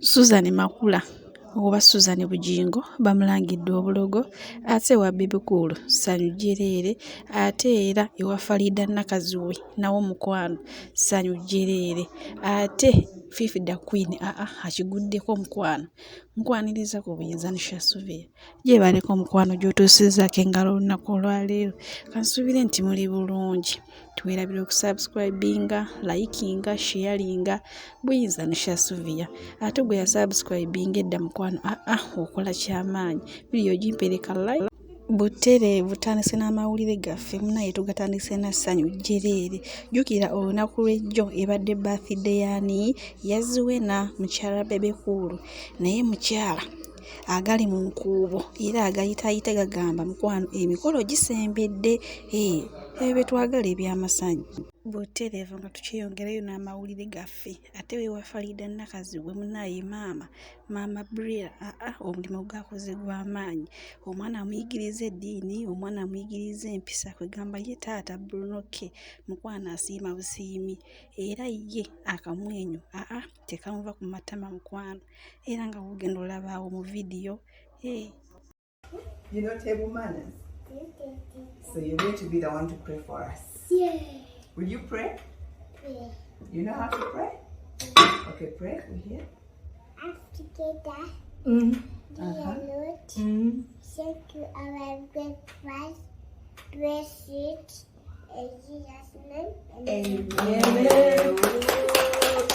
Susan Makula oba Susan Bugingo bamulangidde obulogo ate wa bibikulu sanyu jerere ate era ewa faridah nakazibwe nawo mukwano sanyu jerere ate faridah queen akiguddeko mukwano nkwaniriza ku buyinza nshasubira gyebaleko mukwano gy'otuusizaako engalo olunaku olwaleero kansubire nti muli bulungi tuwerabira okusubscribinga likinga sharinga buyinza nshasubira ate gwe yasubscribinga edda mukwano okola kyamaanyi video gimpereka like butereevu tandise n'amawulire gaffe munaye tugatandise na sanyu jerere jjukira olunaku lw'ejjo ebadde birthday yani yaziwena mukyala bebekulu naye mukyala agali mu nkuubo era agayitayita gagamba mukwano emikolo gisembedde ebyo betwagala ebyamasanyu butereevu nga tukyeyongerayo n'amawulire gaffe ate wewa faridah nakazibwe munaye maama briella omulimu gwakoze gw'amaanyi omwana amuyigiriza eddiini omwana amuyigiriza empisa kwegamba ye taata brunoke mukwano asiima busiimi era ye akamwenyu tekamuva ku matama mukwano era nga bugenda olabaawo mu vidiyo You know table manners? So you're going to be the one to pray for us. Yeah. Will you pray? Yeah. You know how to pray? Okay, pray. We're here. Us together. Uh-huh. Dear Lord, thank you our breakfast. Bless it. In Jesus' name. Amen.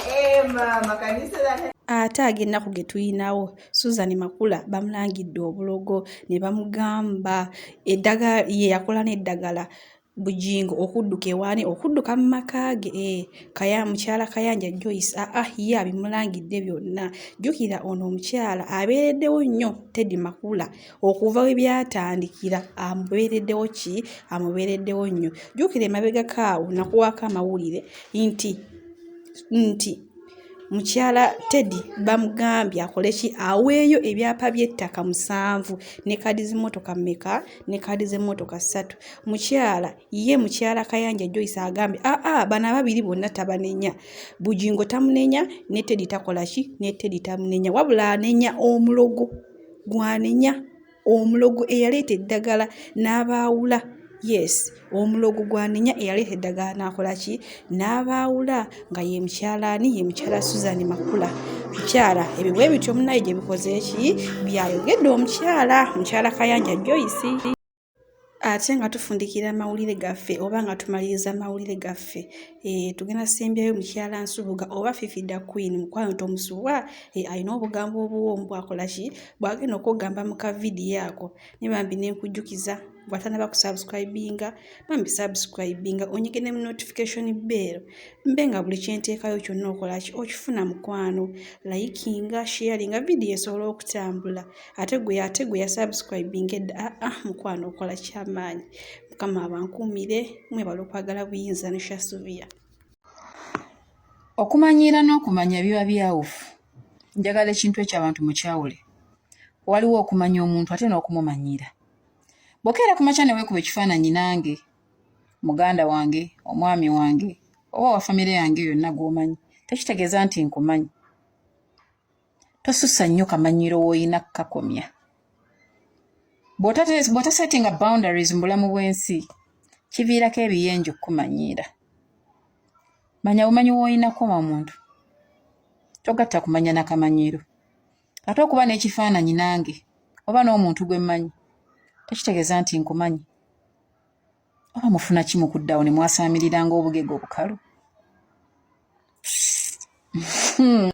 Hey, Mama, can you say that? ate ag'ennaku ge tuyinawo Susan Makula bamulangidde obulogo ne bamugamba eddagala ye yakola n'eddagala Bugingo okudduka ewaani okudduka mu maka ge mukyala Kayanja Joyce ye abimulangidde byonna jjukira ono omukyala abeereddewo nnyo Teddy Makula okuva we byatandikira amubeereddewo amubeereddewo nnyo jjukira emabegako awo nakuwaako amawulire nti mukyala Teddy bamugambye akole aweeyo ebyapa by'ettaka 7 ne kadi z'emmotoka mmeka ne kadi z'emmotoka 3 mukyala Kayanja Joyce agambye bana babiri bonna tabanenya Bugingo tamunenya ne Teddy takola ne Teddy tamunenya wabula anenya omulogo gwanenya omulogo eyaleeta eddagala n'abaawula yes omulogo gwanenya eyaleeta eddagala n'akola n'abaawula nga ye mukyala Susan Makula mukyala ebyo bwe bityo munaye gye bikoze byayogedde mukyala Kayanja Joyce ate nga tufundikira amawulire gaffe oba nga tumaliriza amawulire gaffe tugenda sembyayo mukyala Nsubuga oba faridah queen mukwano tomusubwa alina obugambo obuwoomu bwakola bwagenda okugamba mu kavidiyo ako ne bambi nenkujjukiza bwatanaba kusubscribinga bambi subscribinga onyigene mu notification bell mbenga buli kyenteekayo kyonna okola okifuna mukwano likinga sharinga vidiyo esobola okutambula ate gwe yasubscribinga edda mukwano okola kyamaanyi mukama abankuumire mwebala okwagala buyinza nshasubira okumanyiira n'okumanya biba byawufu njagala ekintu ekyabantu mukyawule waliwo okumanya omuntu ate n'okumumanyira bwokeera ku makya ne weekuba ekifaananyi nange muganda wange omwami wange oba wa famire yange yonna gw'omanyi tekitegeeza nti nkumanyi tosussa nnyo kamanyiro w'olina kukakomya bw'otasetinga boundaries mu bulamu bw'ensi kiviirako ebiyenje okukumanyiira manya bumanyi w'olinako omuntu togatta kumanya nakamanyiro ate okuba n'ekifaananyi nange oba n'omuntu gwe mmanyi tekitegeeza nti nkumanyi oba mufuna kimu kuddawo ne mwasaamiriranga obugege obukalu